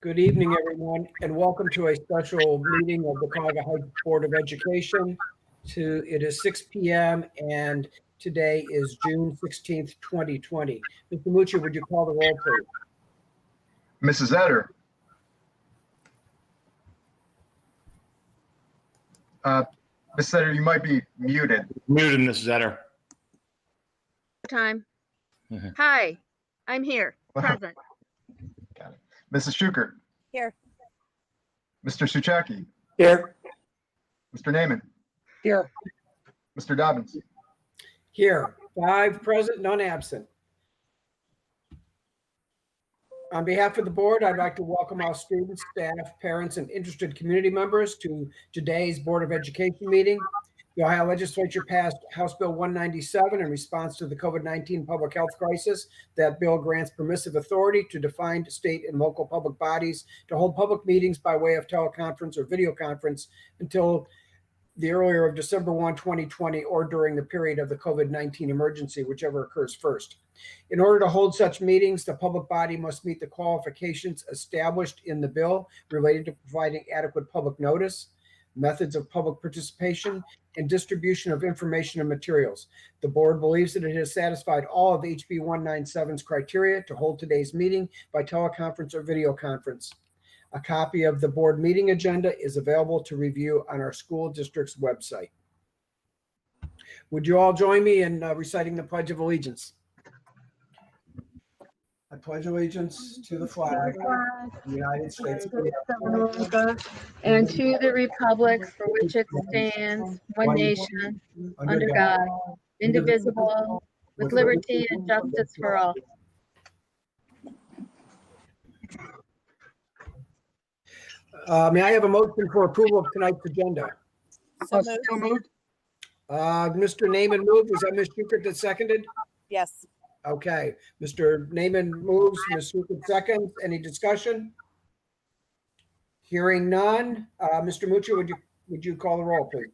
Good evening, everyone, and welcome to a special meeting of the Cuyahoga Heights Board of Education. It is 6 p.m. and today is June 16th, 2020. Mr. Mucci, would you call the roll, please? Mrs. Etter. Mrs. Etter, you might be muted. Muted, Mrs. Etter. Time. Hi, I'm here, present. Got it. Mrs. Schuker. Here. Mr. Suchaki. Here. Mr. Naaman. Here. Mr. Dobbins. Here, 5 present, none absent. On behalf of the board, I'd like to welcome our students, staff, parents, and interested community members to today's Board of Education meeting. The Ohio Legislature passed House Bill 197 in response to the COVID-19 public health crisis. That bill grants permissive authority to defined state and local public bodies to hold public meetings by way of teleconference or video conference until the earlier of December 1, 2020, or during the period of the COVID-19 emergency, whichever occurs first. In order to hold such meetings, the public body must meet the qualifications established in the bill related to providing adequate public notice, methods of public participation, and distribution of information and materials. The board believes that it has satisfied all of HB 197's criteria to hold today's meeting by teleconference or video conference. A copy of the board meeting agenda is available to review on our school district's website. Would you all join me in reciting the Pledge of Allegiance? I pledge allegiance to the flag of the United States of America, And to the republic for which it stands, one nation, under God, indivisible, with liberty and justice for all. May I have a motion for approval of tonight's agenda? So moved. Mr. Naaman moved. Was that Ms. Schukert that seconded? Yes. Okay. Mr. Naaman moves, Ms. Schukert seconds. Any discussion? Hearing none. Mr. Mucci, would you call the roll, please?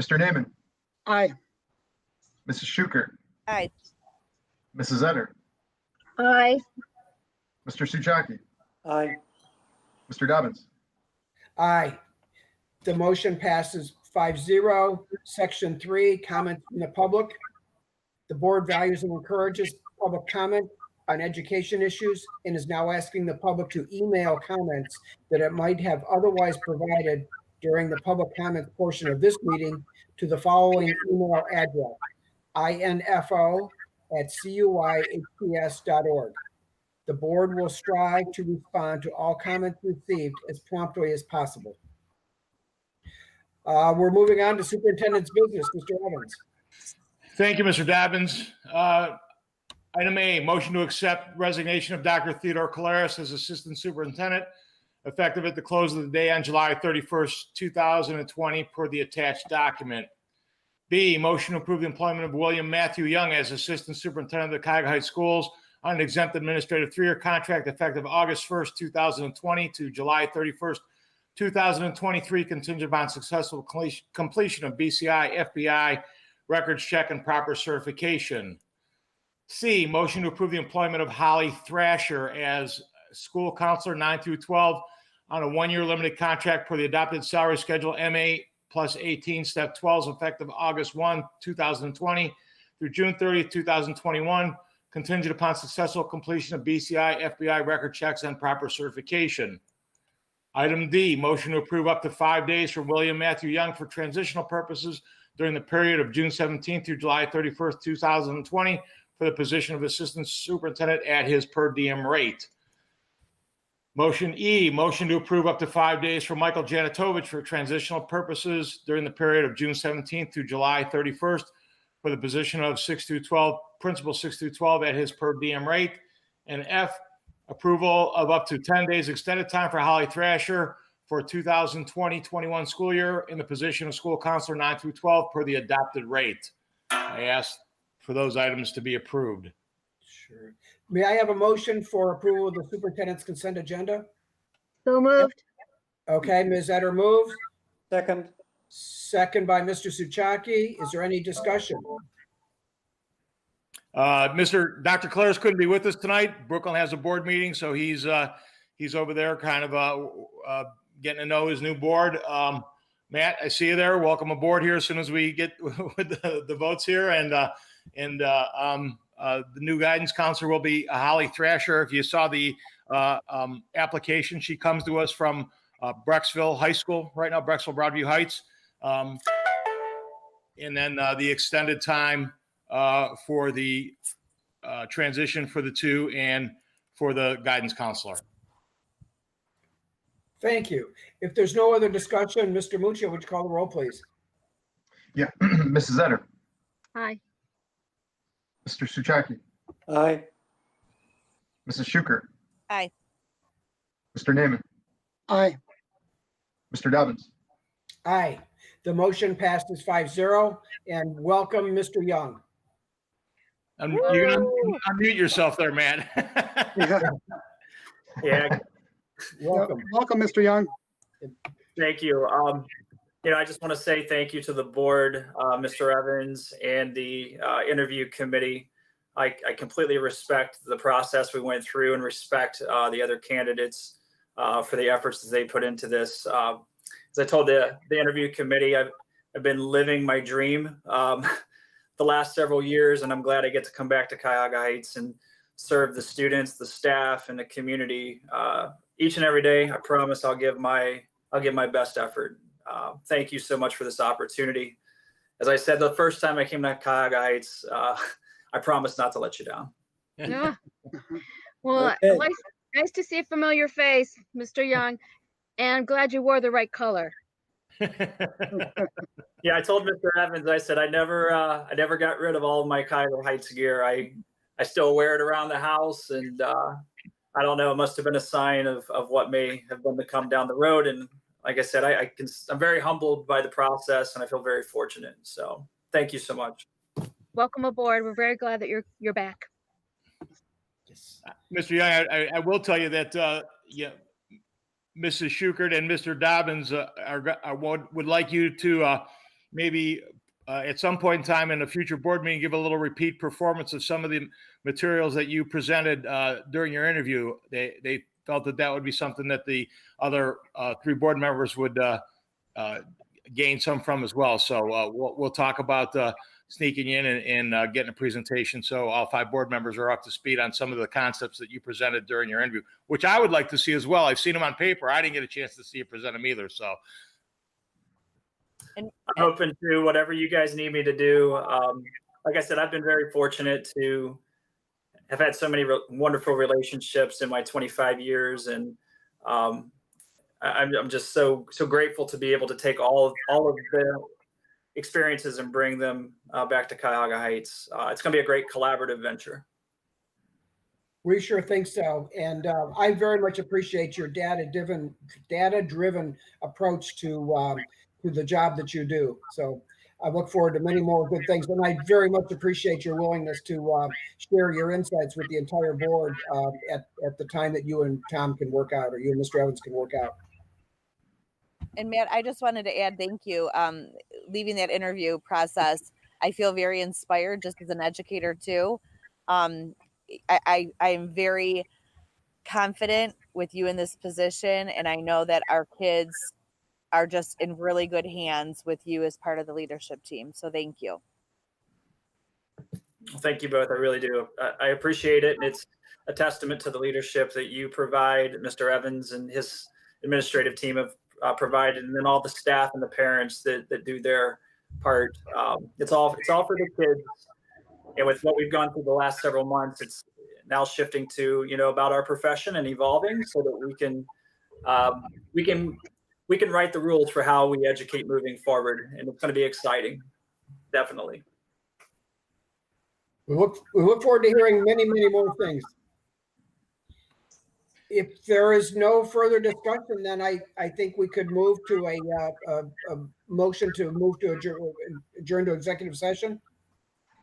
Mr. Naaman. Aye. Mrs. Schuker. Aye. Mrs. Etter. Aye. Mr. Suchaki. Aye. Mr. Dobbins. Aye. The motion passes 5-0. Section 3, comments from the public. The board values and encourages public comment on education issues and is now asking the public to email comments that it might have otherwise provided during the public comment portion of this meeting to the following email address: info@cuyhps.org. The board will strive to respond to all comments received as promptly as possible. We're moving on to superintendent's business. Mr. Evans. Thank you, Mr. Dobbins. Item A, motion to accept resignation of Dr. Theodore Colares as Assistant Superintendent, effective at the close of the day on July 31st, 2020, per the attached document. B, motion to approve the employment of William Matthew Young as Assistant Superintendent of the Cuyahoga Heights Schools on an exempt administrative 3-year contract effective August 1st, 2020 to July 31st, 2023, contingent upon successful completion of BCI, FBI, records check, and proper certification. C, motion to approve the employment of Holly Thrasher as school counselor 9 through 12 on a 1-year limited contract per the adopted salary schedule MA plus 18 step 12 effective August 1, 2020 through June 30th, 2021, contingent upon successful completion of BCI, FBI record checks, and proper certification. Item D, motion to approve up to 5 days for William Matthew Young for transitional purposes during the period of June 17th through July 31st, 2020 for the position of Assistant Superintendent at his per diem rate. Motion E, motion to approve up to 5 days for Michael Janitovich for transitional purposes during the period of June 17th through July 31st for the position of 6 through 12, Principal 6 through 12 at his per diem rate. And F, approval of up to 10 days extended time for Holly Thrasher for 2020-21 school year in the position of school counselor 9 through 12 per the adopted rate. I ask for those items to be approved. Sure. May I have a motion for approval of the superintendent's consent agenda? So moved. Okay, Ms. Etter moves. Second. Second by Mr. Suchaki. Is there any discussion? Dr. Colares couldn't be with us tonight. Brooklyn has a board meeting, so he's He's over there kind of getting to know his new board. Matt, I see you there. Welcome aboard here as soon as we get with the votes here. And the new guidance counselor will be Holly Thrasher. If you saw the application, she comes to us from Brecksville High School right now, Brecksville Broadview Heights. And then the extended time for the transition for the two and for the guidance counselor. Thank you. If there's no other discussion, Mr. Muccio, would you call the roll, please? Yeah, Mrs. Etter, Aye. Mr. Suchaki, Aye. Mrs. Schukert, Aye. Mr. Naaman, Aye. Mr. Dobbins. Aye. The motion passes 5-0, and welcome, Mr. Young. You're gonna unmute yourself there, man. Yeah, Welcome. Welcome, Mr. Young. thank you. I just want to say thank you to the board, Mr. Evans, and the interview committee. I completely respect the process we went through and respect the other candidates for the efforts that they put into this. As I told the interview committee, I've been living my dream the last several years, and I'm glad I get to come back to Cuyahoga Heights and serve the students, the staff, and the community each and every day. I promise I'll give my best effort. Thank you so much for this opportunity. As I said, the first time I came to Cuyahoga Heights, I promise not to let you down. Yeah. Well, Okay. nice to see a familiar face, Mr. Young, and I'm glad you wore the right color. Yeah, I told Mr. Evans, I said I never got rid of all of my Cuyahoga Heights gear. I still wear it around the house, and I don't know, it must have been a sign of what may have been to come down the road. And like I said, I'm very humbled by the process, and I feel very fortunate. So thank you so much. Welcome aboard. We're very glad that you're back. Mr. Young, I will tell you that Mrs. Schukert and Mr. Dobbins would like you to maybe at some point in time in a future board meeting give a little repeat performance of some of the materials that you presented during your interview. They felt that would be something that the other three board members would gain some from as well. So we'll talk about sneaking in and getting a presentation so all five board members are up to speed on some of the concepts that you presented during your interview, which I would like to see as well. I've seen them on paper. I didn't get a chance to see you present them either. So I'm open to whatever you guys need me to do. Like I said, I've been very fortunate to have had so many wonderful relationships in my 25 years. And I'm just so grateful to be able to take all of the experiences and bring them back to Cuyahoga Heights. It's going to be a great collaborative venture. We sure think so. And I very much appreciate your data-driven approach to the job that you do. So I look forward to many more good things. And I very much appreciate your willingness to share your insights with the entire board at the time that you and Tom can work out, or you and Mr. Evans can work out. And Matt, I just wanted to add, thank you. Leaving that interview process, I feel very inspired just as an educator too. I'm very confident with you in this position. And I know that our kids are just in really good hands with you as part of the leadership team. So thank you. Thank you both. I really do. I appreciate it. And it's a testament to the leadership that you provide, Mr. Evans and his administrative team have provided, and then all the staff and the parents that do their part. It's all for the kids. And with what we've gone through the last several months, it's now shifting to, about our profession and evolving so that we can write the rules for how we educate moving forward. And it's going to be exciting. Definitely. We look forward to hearing many, many more things. If there is no further discussion, then I think we could move to a motion to move to adjourn to executive session.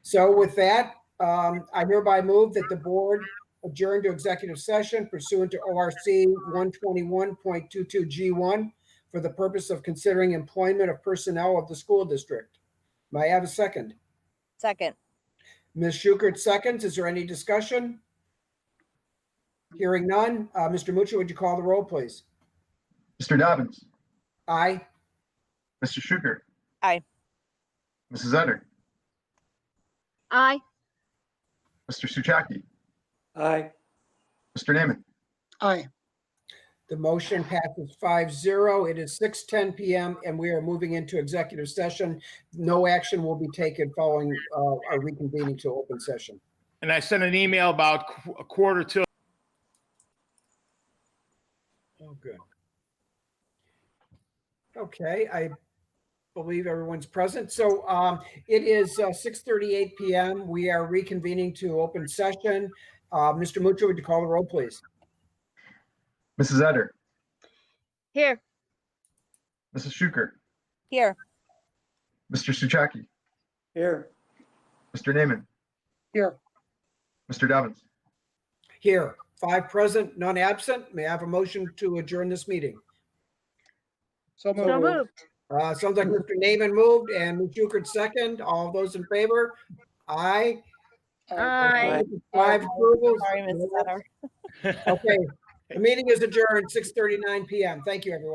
So with that, I hereby move that the board adjourn to executive session pursuant to ORC 121.22G1 for the purpose of considering employment of personnel of the school district. May I have a second? Second. Ms. Schukert seconds. Is there any discussion? Hearing none. Mr. Mucci, would you call the roll, please? Mr. Dobbins, Aye. Mr. Schuker. Aye. Mrs. Utter, Aye. Mr. Suchaki, Aye. Mr. Naaman. Aye. The motion passes 5-0. It is 6:10 PM and we are moving into executive session. No action will be taken following our reconvening to open session. And I sent an email about a quarter till. Oh, good. Okay, I believe everyone's present. So it is 6:38 PM. We are reconvening to open session. Mr. Mucci, would you call the roll, please? Mrs. Utter, Here. Mrs. Schuker, Here. Mr. Suchaki, Here. Mr. Naaman. Here. Mr. Dobbins. Here, 5 present, none absent. May I have a motion to adjourn this meeting? So So moved. moved. Sounds like Mr. Naaman moved and Ms. Schuker second. All those in favor? Aye. Aye. 5 approvals. Sorry, Mrs. Utter. Okay, the meeting is adjourned, 6:39 PM. Thank you, everyone.